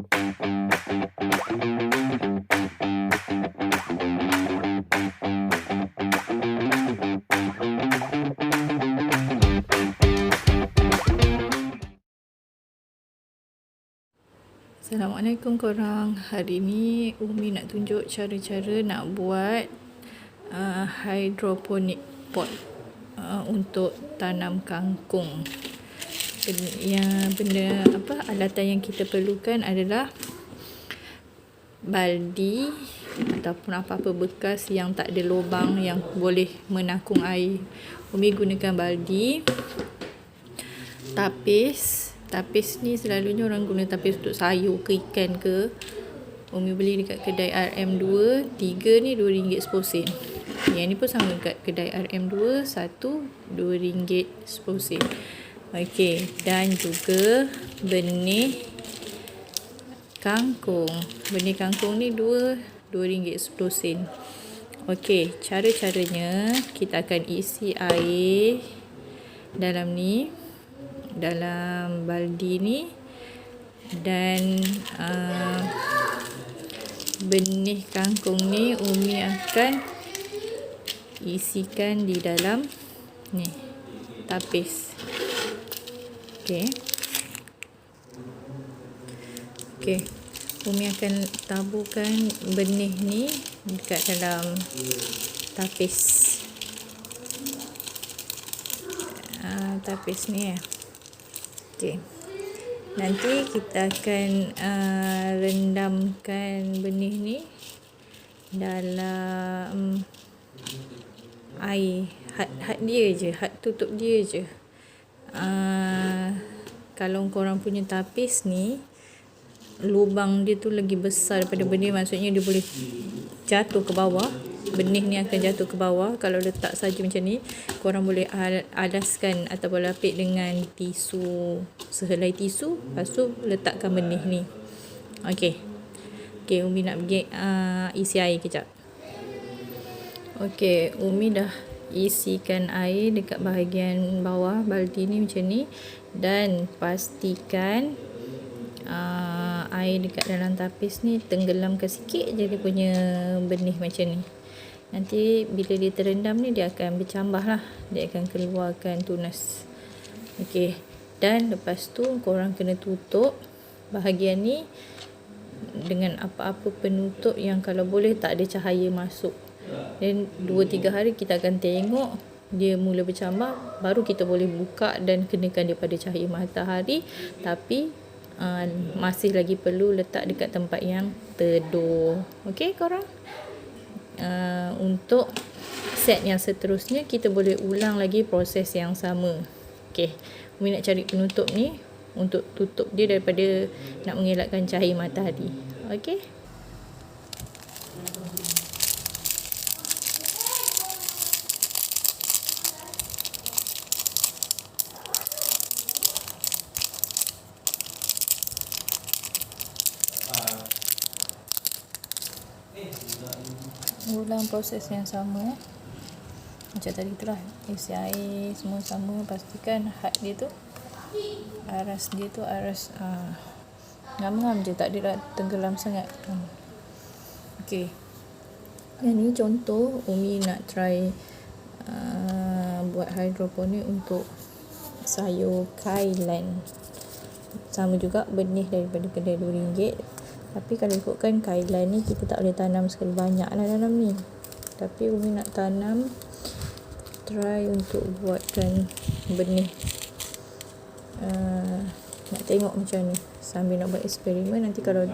Assalamualaikum korang. Hari ni Umi nak tunjuk cara-cara nak buat hydroponic pot untuk tanam kangkung. Alatan yang kita perlukan adalah baldi ataupun apa-apa bekas yang tak ada lubang yang boleh menakung air. Umi gunakan baldi, tapis ni selalunya orang guna tapis untuk sayur ke ikan ke. Umi beli dekat kedai RM2, 3 ni RM2 10 sen. Yang ni pun sama dekat kedai RM2, 1 RM2 10 sen. Okey, dan juga benih kangkung. Benih kangkung ni RM2 10 sen. Okey, cara-caranya kita akan isi air dalam baldi ni, dan benih kangkung ni Umi akan isikan di dalam ni tapis. Okey, Umi akan taburkan benih ni dekat dalam tapis ni. Okey, nanti kita akan rendamkan benih ni dalam air. Had tutup dia je. Kalau korang punya tapis ni lubang dia tu lagi besar daripada benih, maksudnya dia boleh jatuh ke bawah. Benih ni akan jatuh ke bawah. Kalau letak saja macam ni, korang boleh alaskan ataupun lapik dengan tisu, sehelai tisu, lepas tu letakkan benih ni. Okey, Umi nak pergi isi air kejap. Okey, Umi dah isikan air dekat bahagian bawah baldi ni macam ni, dan pastikan air dekat dalam tapis ni tenggelamkan sikit je dia punya benih macam ni. Nanti bila dia terendam ni, dia akan bercambah lah, dia akan keluarkan tunas. Okey, dan lepas tu korang kena tutup bahagian ni dengan apa-apa penutup yang kalau boleh tak ada cahaya masuk. Dan 2-3 hari kita akan tengok dia mula bercambah, baru kita boleh buka dan kenakan dia pada cahaya matahari. Tapi masih lagi perlu letak dekat tempat yang teduh. Okey korang, untuk set yang seterusnya kita boleh ulang lagi proses yang sama. Okey, Umi nak cari penutup ni untuk tutup dia daripada nak mengelakkan cahaya matahari. Okey, ulang proses yang sama macam tadi tu lah. Isi air semua sama, pastikan had dia tu, aras dia tu ngam-ngam je, tak ada tenggelam sangat. Okey, yang ni contoh Umi nak try buat hidroponik untuk sayur kailan. Sama juga, benih daripada kedai RM2. Tapi kalau ikutkan kailan ni, kita tak boleh tanam sekali banyak lah dalam ni. Tapi Umi nak tanam, try untuk buatkan benih. Nak tengok macam ni, sambil nak buat eksperimen. Nanti kalau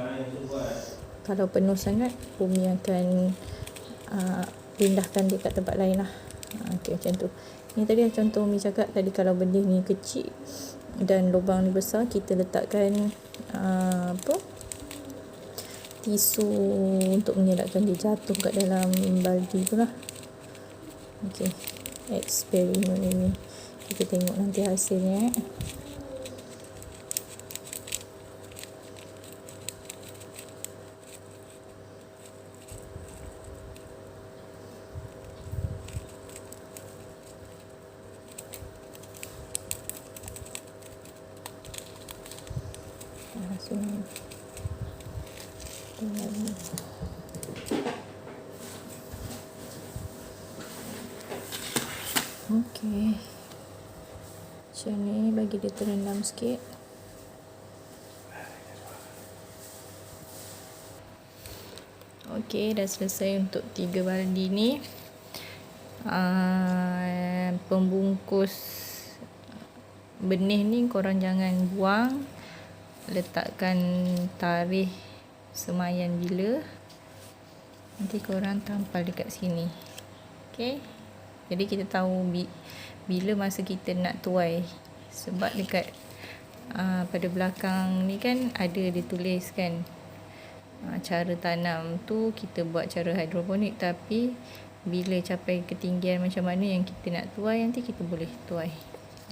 penuh sangat, Umi akan pindahkan dekat tempat lain lah. Okey, macam tu. Ni tadi contoh Umi cakap tadi, kalau benih ni kecil dan lubang ni besar, kita letakkan tisu untuk mengelakkan dia jatuh kat dalam baldi tu lah. Okey, eksperimen ini kita tengok nanti hasilnya. Okey. Macam ni, bagi dia terendam sikit. Okey, dah selesai untuk 3 baldi ni. Pembungkus benih ni korang jangan buang. Letakkan tarikh semayan bila. Nanti korang tampal dekat sini. Okey. Jadi kita tahu bila masa kita nak tuai. Sebab dekat pada belakang ni kan ada ditulis kan, cara tanam tu kita buat cara hidroponik, tapi bila capai ketinggian macam mana yang kita nak tuai, nanti kita boleh tuai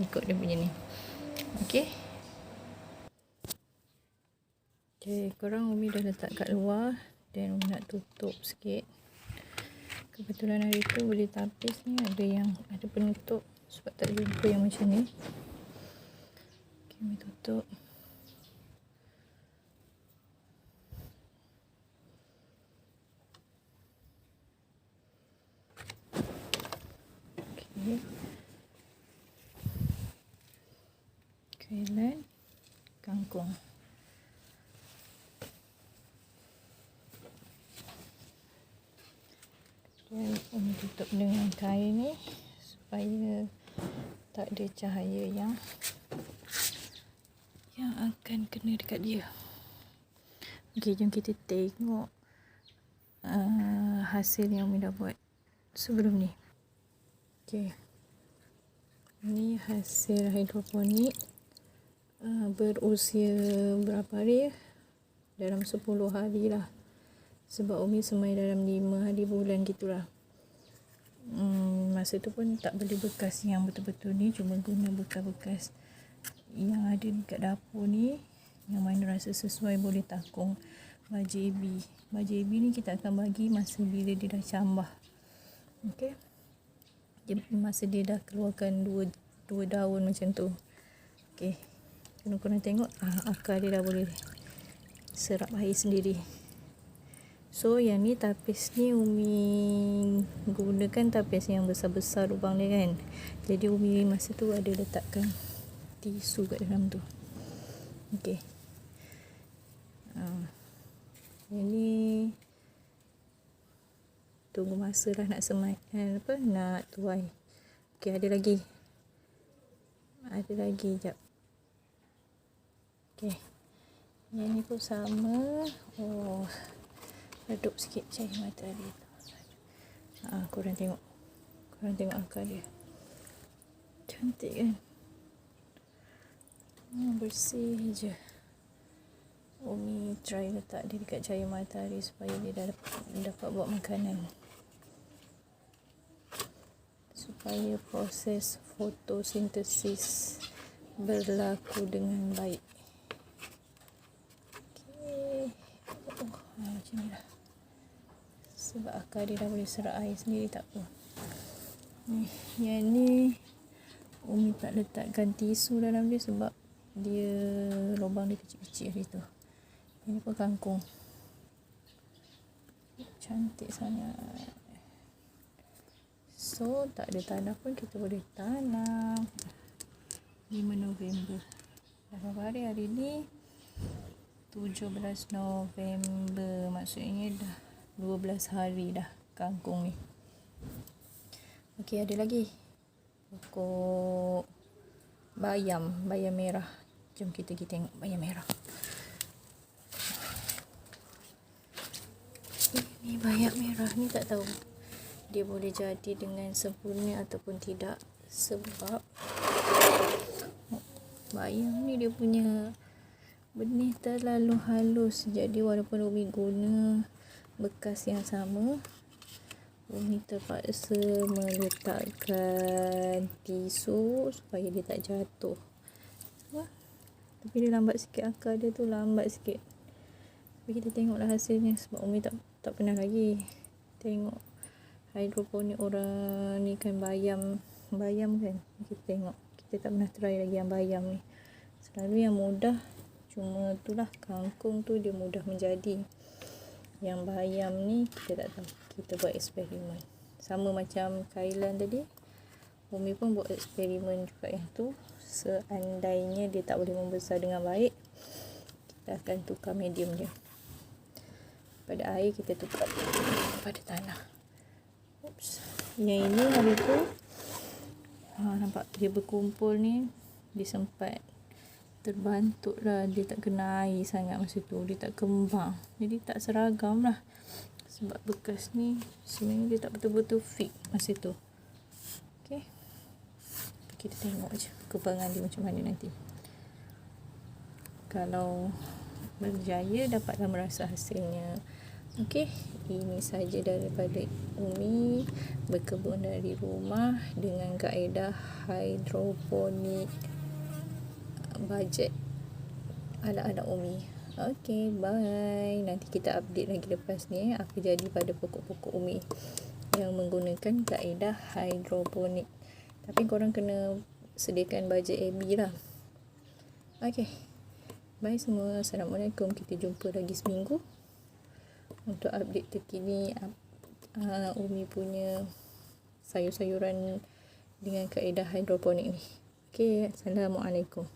ikut dia punya ni. Okey. Okey, korang Umi dah letak kat luar dan Umi nak tutup sikit. Kebetulan hari tu boleh tapis ni ada penutup sebab tak jumpa yang macam ni. Okey, Umi tutup. Okey. Kailan kangkung. Dan Umi tutup dengan kain ni supaya tak ada cahaya yang akan kena dekat dia. Okey, jom kita tengok hasil yang Umi dah buat sebelum ni. Okey. Ini hasil hidroponik berusia berapa hari? Dalam 10 hari lah. Sebab Umi semai dalam 5 hari bulan gitulah. Masa tu pun tak beli bekas yang betul-betul ni, cuma guna bekas-bekas yang ada dekat dapur ni, yang mana rasa sesuai boleh takung baja AB. Baja AB ni kita akan bagi masa bila dia dah cambah. Okey. Masa dia dah keluarkan dua daun macam tu. Okey. Kalau korang tengok akar dia dah boleh serap air sendiri. So yang ni tapis ni Umi gunakan tapis yang besar-besar lubang dia kan. Jadi Umi masa tu ada letakkan tisu kat dalam tu. Okey. Ini tunggu masa lah nak semai, nak tuai. Okey, ada lagi jap. Okey. Yang ni pun sama. Redup sikit cahaya matahari tu. Korang tengok akar dia. Cantik kan? Bersih je. Umi try letak dia dekat cahaya matahari supaya dia dapat buat makanan. Supaya proses fotosintesis berlaku dengan baik. Okey. Macam ni lah. Sebab akar dia dah boleh serap air sendiri, tak apa. Yang ni Umi tak letakkan tisu dalam dia sebab dia lubang dia kecil-kecil hari tu. Ini pun kangkung. Cantik sangat. So tak ada tanah pun kita boleh tanam. 5 November. Dah berapa hari ni? 17 November. Maksudnya dah 12 hari dah kangkung ni. Okey, ada lagi pokok bayam merah. Jom kita pergi tengok bayam merah. Ini bayam merah ni tak tahu dia boleh jadi dengan sempurna ataupun tidak, sebab bayam ni dia punya benih terlalu halus. Jadi walaupun Umi guna bekas yang sama, Umi terpaksa meletakkan tisu supaya dia tak jatuh. Tapi dia lambat sikit, akar dia tu lambat sikit. Tapi kita tengoklah hasilnya, sebab Umi tak pernah lagi tengok hidroponik orang ni kan, bayam kan. Kita tengok, kita tak pernah try lagi yang bayam ni. Selalu yang mudah, cuma itulah kangkung tu dia mudah menjadi. Yang bayam ni kita tak tahu. Kita buat eksperimen. Sama macam kailan tadi, Umi pun buat eksperimen juga yang tu. Seandainya dia tak boleh membesar dengan baik, kita akan tukar medium dia. Pada air kita tukar pada tanah. Oops. Yang ini hari tu nampak dia berkumpul ni, dia sempat terbantuk lah, dia tak kena air sangat masa tu, dia tak kembang, jadi tak seragam lah. Sebab bekas ni sebenarnya dia tak betul-betul fit masa tu. Okay, kita tengok je kembangan dia macam mana nanti. Kalau berjaya, dapatlah merasa hasilnya. Okey, ini saja daripada Umi berkebun dari rumah dengan kaedah hidroponik bajet ala-ala Umi. Okey, bye. Nanti kita update lagi lepas ni apa jadi pada pokok-pokok Umi yang menggunakan kaedah hidroponik. Tapi korang kena sediakan bajet AB lah. Okey, bye semua. Assalamualaikum. Kita jumpa lagi seminggu untuk update terkini Umi punya sayur-sayuran dengan kaedah hidroponik ni. Okey, Assalamualaikum.